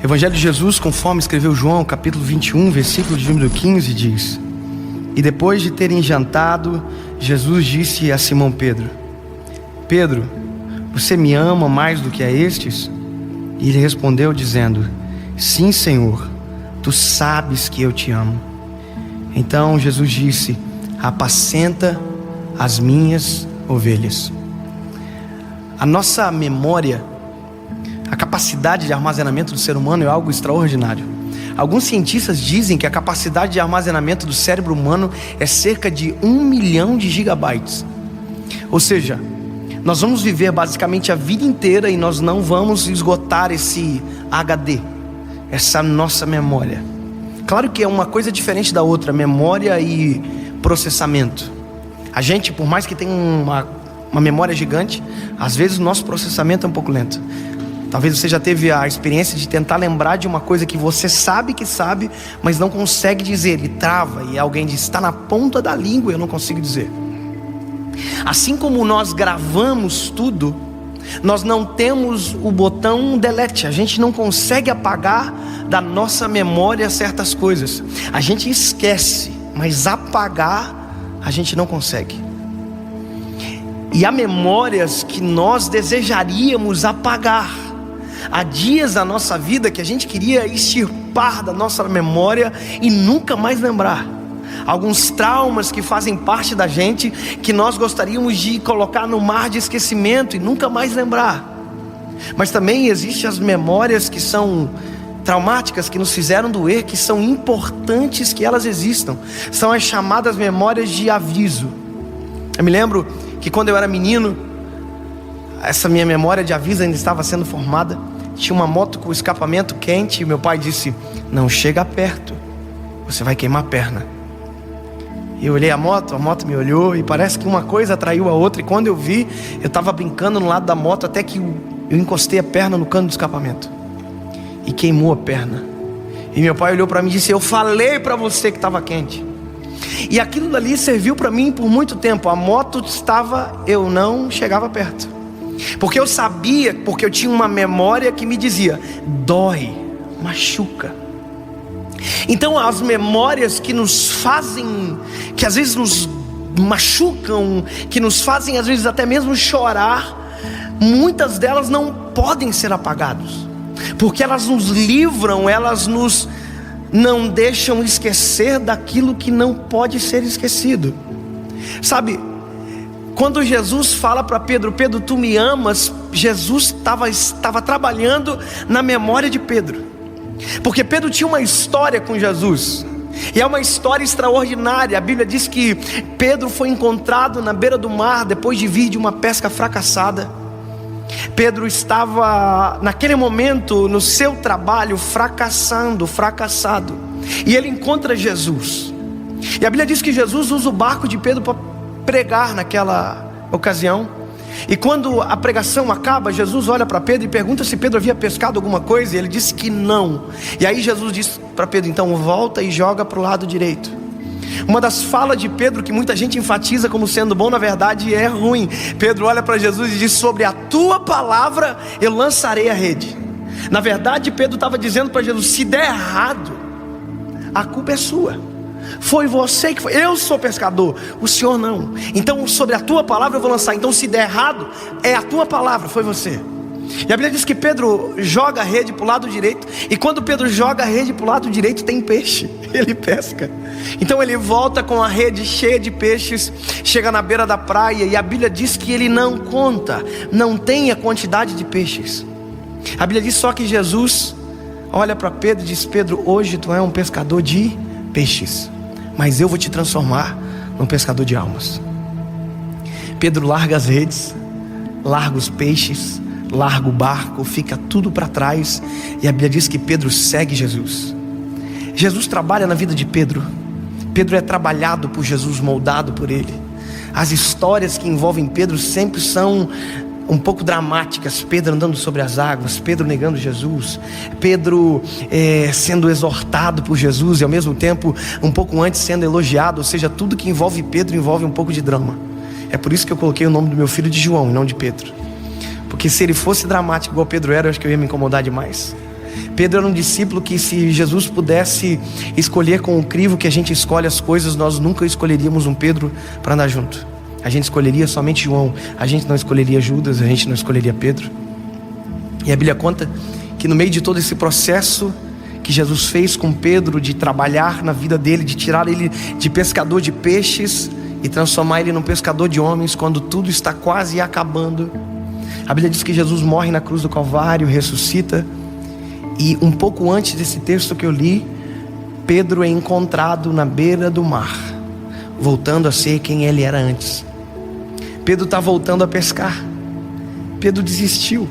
Evangelho de Jesus, conforme escreveu João, capítulo 21, versículo de número 15, diz: E depois de terem jantado, Jesus disse a Simão Pedro: Pedro, você me ama mais do que a estes? E ele respondeu dizendo: Sim, Senhor, tu sabes que eu te amo. Então Jesus disse: Apacenta as minhas ovelhas. A nossa memória, a capacidade de armazenamento do ser humano é algo extraordinário. Alguns cientistas dizem que a capacidade de armazenamento do cérebro humano é cerca de 1 milhão de gigabytes. Ou seja, nós vamos viver basicamente a vida inteira e nós não vamos esgotar esse HD, essa nossa memória. Claro que é uma coisa diferente da outra, memória e processamento. A gente, por mais que tenha uma memória gigante, às vezes o nosso processamento é um pouco lento. Talvez você já teve a experiência de tentar lembrar de uma coisa que você sabe que sabe, mas não consegue dizer, e trava, e alguém diz: está na ponta da língua e eu não consigo dizer. Assim como nós gravamos tudo, nós não temos o botão delete. A gente não consegue apagar da nossa memória certas coisas. A gente esquece, mas apagar a gente não consegue. E há memórias que nós desejaríamos apagar. Há dias da nossa vida que a gente queria extirpar da nossa memória e nunca mais lembrar. Alguns traumas que fazem parte da gente, que nós gostaríamos de colocar no mar de esquecimento e nunca mais lembrar. Mas também existem as memórias que são traumáticas, que nos fizeram doer, que são importantes que elas existam. São as chamadas memórias de aviso. Eu me lembro que quando eu era menino, essa minha memória de aviso ainda estava sendo formada. Tinha uma moto com escapamento quente e meu pai disse: não chega perto, você vai queimar a perna. E eu olhei a moto me olhou, e parece que uma coisa atraiu a outra. E quando eu vi, eu estava brincando no lado da moto, até que eu encostei a perna no cano do escapamento e queimou a perna. E meu pai olhou para mim e disse: eu falei para você que estava quente. E aquilo dali serviu para mim por muito tempo. A moto estava, eu não chegava perto, porque eu sabia, porque eu tinha uma memória que me dizia: dói, machuca. Então as memórias que nos fazem, que às vezes nos machucam, que nos fazem às vezes até mesmo chorar, muitas delas não podem ser apagadas, porque elas nos livram, elas nos não deixam esquecer daquilo que não pode ser esquecido. Sabe, quando Jesus fala para Pedro: Pedro, tu me amas, Jesus estava trabalhando na memória de Pedro, porque Pedro tinha uma história com Jesus, e é uma história extraordinária. A Bíblia diz que Pedro foi encontrado na beira do mar, depois de vir de uma pesca fracassada. Pedro estava naquele momento no seu trabalho fracassado, e ele encontra Jesus, e a Bíblia diz que Jesus usa o barco de Pedro para pregar naquela ocasião. E quando a pregação acaba, Jesus olha para Pedro e pergunta se Pedro havia pescado alguma coisa, e ele disse que não. E aí Jesus disse para Pedro: então volta e joga para o lado direito. Uma das falas de Pedro que muita gente enfatiza como sendo bom, na verdade é ruim. Pedro olha para Jesus e diz: sobre a tua palavra eu lançarei a rede. Na verdade, Pedro estava dizendo para Jesus: se der errado, a culpa é sua. Foi você que foi, eu sou pescador, o Senhor não. Então sobre a tua palavra eu vou lançar. Então se der errado, é a tua palavra, foi você. E a Bíblia diz que Pedro joga a rede para o lado direito, e quando Pedro joga a rede para o lado direito, tem peixe, ele pesca. Então ele volta com a rede cheia de peixes, chega na beira da praia, e a Bíblia diz que ele não conta, não tem a quantidade de peixes. A Bíblia diz só que Jesus olha para Pedro e diz: Pedro, hoje tu é um pescador de peixes, mas eu vou te transformar num pescador de almas. Pedro larga as redes, larga os peixes, larga o barco, fica tudo para trás, e a Bíblia diz que Pedro segue Jesus. Jesus trabalha na vida de Pedro. Pedro é trabalhado por Jesus, moldado por Ele. As histórias que envolvem Pedro sempre são um pouco dramáticas. Pedro andando sobre as águas, Pedro negando Jesus, Pedro sendo exortado por Jesus, e ao mesmo tempo um pouco antes sendo elogiado. Ou seja, tudo que envolve Pedro envolve um pouco de drama. É por isso que eu coloquei o nome do meu filho de João e não de Pedro, Porque se ele fosse dramático igual Pedro era, eu acho que eu ia me incomodar demais. Pedro era um discípulo que, se Jesus pudesse escolher com o crivo que a gente escolhe as coisas, nós nunca escolheríamos um Pedro para andar junto. A gente escolheria somente João. A gente não escolheria Judas, a gente não escolheria Pedro. E a Bíblia conta que no meio de todo esse processo que Jesus fez com Pedro, de trabalhar na vida dele, de tirar ele de pescador de peixes e transformar ele num pescador de homens, quando tudo está quase acabando, a Bíblia diz que Jesus morre na cruz do Calvário, ressuscita. E um pouco antes desse texto que eu li, Pedro é encontrado na beira do mar, voltando a ser quem ele era antes. Pedro está voltando a pescar. Pedro desistiu.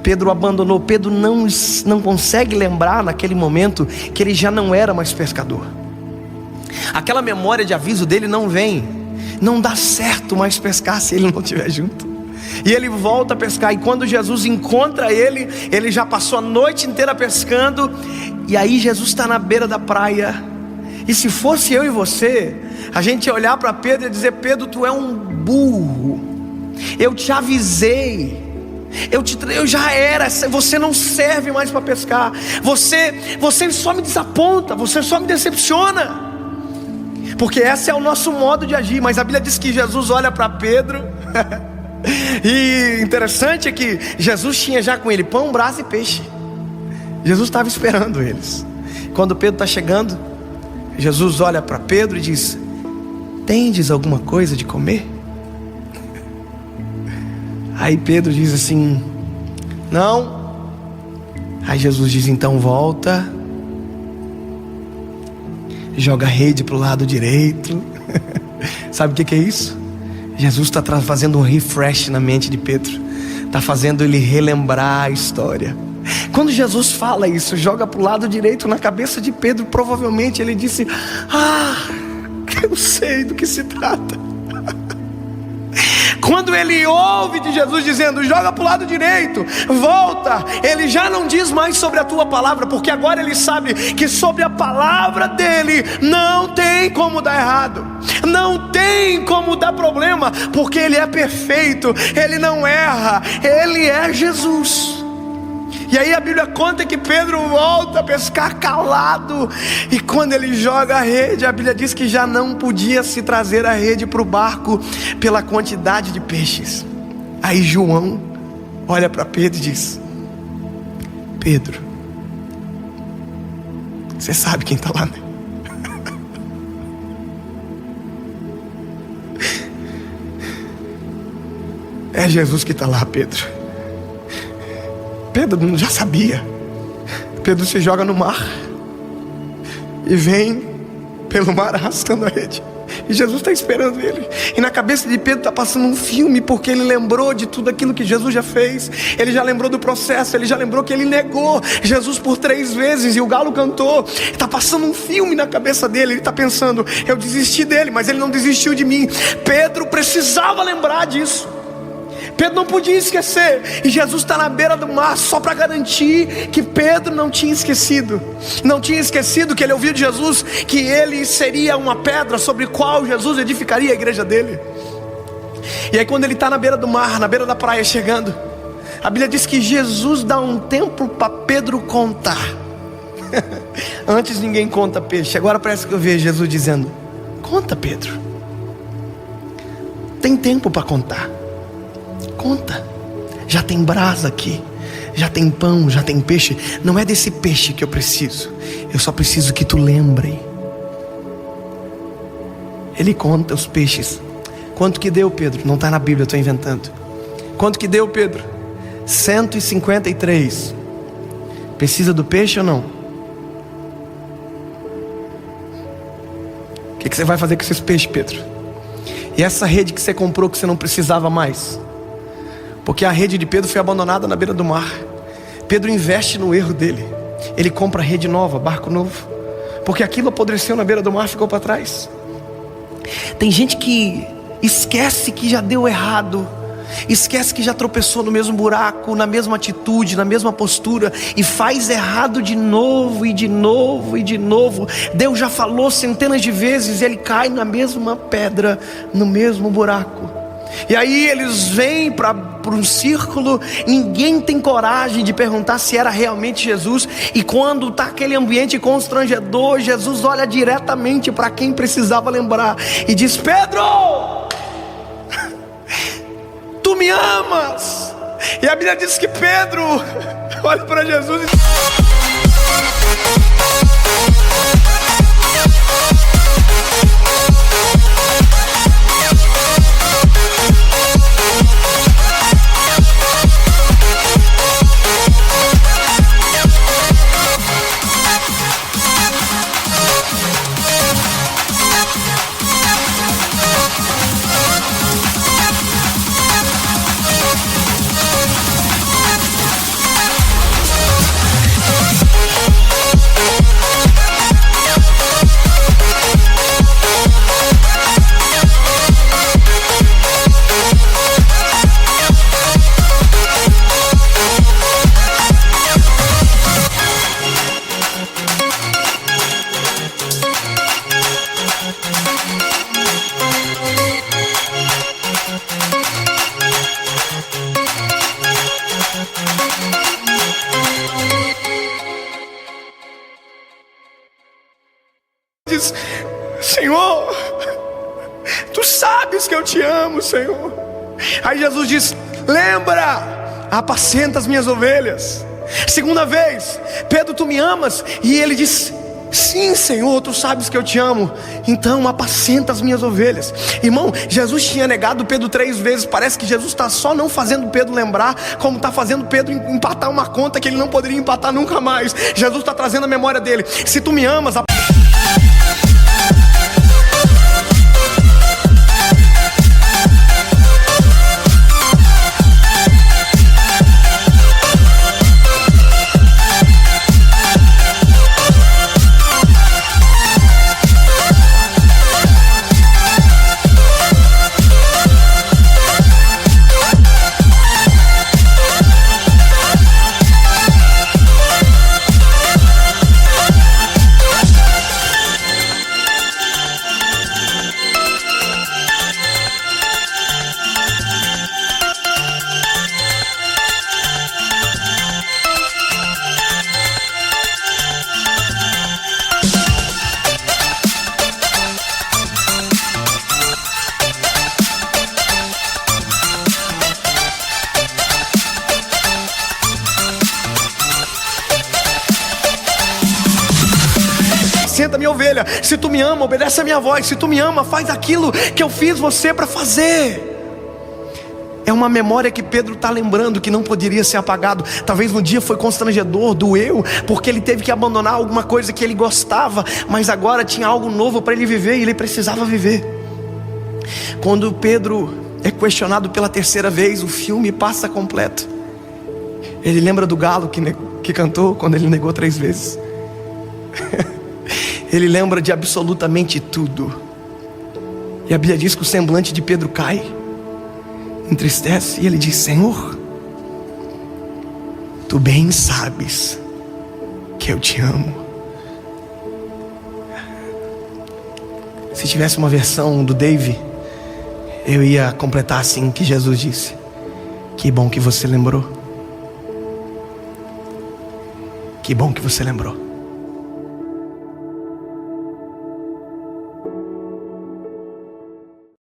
Pedro abandonou. Pedro não consegue lembrar naquele momento que ele já não era mais pescador. Aquela memória de aviso dele não vem. Não dá certo mais pescar se ele não estiver junto. E ele volta a pescar. E quando Jesus encontra ele, ele já passou a noite inteira pescando. E aí Jesus está na beira da praia. E se fosse eu e você, a gente ia olhar para Pedro e dizer: Pedro, tu é um burro. Eu te avisei. Eu já era. Você não serve mais para pescar. Você só me desaponta. Você só me decepciona. Porque esse é o nosso modo de agir. Mas a Bíblia diz que Jesus olha para Pedro. E interessante é que Jesus tinha já com ele pão, brasa e peixe. Jesus estava esperando eles. Quando Pedro está chegando, Jesus olha para Pedro e diz: tendes alguma coisa de comer? Aí Pedro diz assim: não. Aí Jesus diz: então volta, joga a rede para o lado direito. Sabe o que é isso? Jesus está fazendo um refresh na mente de Pedro. Está fazendo ele relembrar a história. Quando Jesus fala isso, joga para o lado direito, na cabeça de Pedro, provavelmente ele disse: eu sei do que se trata. Quando ele ouve de Jesus dizendo: joga para o lado direito, volta, ele já não diz mais sobre a tua palavra, porque agora ele sabe que sobre a palavra dele não tem como dar errado, não tem como dar problema, porque ele é perfeito, ele não erra, ele é Jesus. E aí a Bíblia conta que Pedro volta a pescar calado. E quando ele joga a rede, a Bíblia diz que já não podia se trazer a rede para o barco pela quantidade de peixes. Aí João olha para Pedro e diz: Pedro, você sabe quem está lá, né? É Jesus que está lá, Pedro. Pedro já sabia. Pedro se joga no mar e vem pelo mar arrastando a rede. E Jesus está esperando ele. E na cabeça de Pedro está passando um filme, porque ele lembrou de tudo aquilo que Jesus já fez. Ele já lembrou do processo. Ele já lembrou que ele negou Jesus por 3 vezes e o galo cantou. Está passando um filme na cabeça dele. Ele está pensando: eu desisti dele, mas ele não desistiu de mim. Pedro precisava lembrar disso. Pedro não podia esquecer. E Jesus está na beira do mar só para garantir que Pedro não tinha esquecido. Não tinha esquecido que ele ouviu de Jesus que ele seria uma pedra sobre qual Jesus edificaria a igreja dele. E aí quando ele está na beira do mar, na beira da praia chegando, a Bíblia diz que Jesus dá um tempo para Pedro contar. Antes ninguém conta peixe. Agora parece que eu vejo Jesus dizendo: conta, Pedro. Tem tempo para contar. Conta, já tem brasa aqui, já tem pão, já tem peixe. Não é desse peixe que eu preciso, eu só preciso que tu lembre. Ele conta os peixes. Quanto que deu, Pedro? Não está na Bíblia, eu estou inventando. Quanto que deu, Pedro? 153. Precisa do peixe ou não? O que você vai fazer com esses peixes, Pedro? E essa rede que você comprou que você não precisava mais? Porque a rede de Pedro foi abandonada na beira do mar. Pedro investe no erro dele. Ele compra rede nova, barco novo, porque aquilo apodreceu na beira do mar, ficou para trás. Tem gente que esquece que já deu errado, esquece que já tropeçou no mesmo buraco, na mesma atitude, na mesma postura, e faz errado de novo e de novo e de novo. Deus já falou centenas de vezes e ele cai na mesma pedra, no mesmo buraco. E aí eles vêm para um círculo, ninguém tem coragem de perguntar se era realmente Jesus. E quando está aquele ambiente constrangedor, Jesus olha diretamente para quem precisava lembrar e diz: Pedro, tu me amas? E a Bíblia diz que Pedro olha para Jesus e diz: Senhor, tu sabes que eu te amo, Senhor. Aí Jesus diz: lembra, apacenta as minhas ovelhas. Segunda vez: Pedro, tu me amas? E ele diz: sim, Senhor, tu sabes que eu te amo, então apacenta as minhas ovelhas. Irmão, Jesus tinha negado Pedro 3 vezes. Parece que Jesus está só não fazendo Pedro lembrar, como está fazendo Pedro empatar uma conta que ele não poderia empatar nunca mais. Jesus está trazendo a memória dele: se tu me amas, senta minha ovelha. Se tu me ama, obedece a minha voz. Se tu me ama, faz aquilo que eu fiz você para fazer. É uma memória que Pedro está lembrando, que não poderia ser apagado. Talvez no dia foi constrangedor, doeu, porque ele teve que abandonar alguma coisa que ele gostava, mas agora tinha algo novo para ele viver e ele precisava viver. Quando Pedro é questionado pela terceira vez, o filme passa completo. Ele lembra do galo que cantou quando ele negou 3 vezes. Ele lembra de absolutamente tudo. E a Bíblia diz que o semblante de Pedro cai, entristece, e ele diz: Senhor, tu bem sabes que eu te amo. Se tivesse uma versão do Dave, eu ia completar assim, que Jesus disse: que bom que você lembrou. Que bom que você lembrou.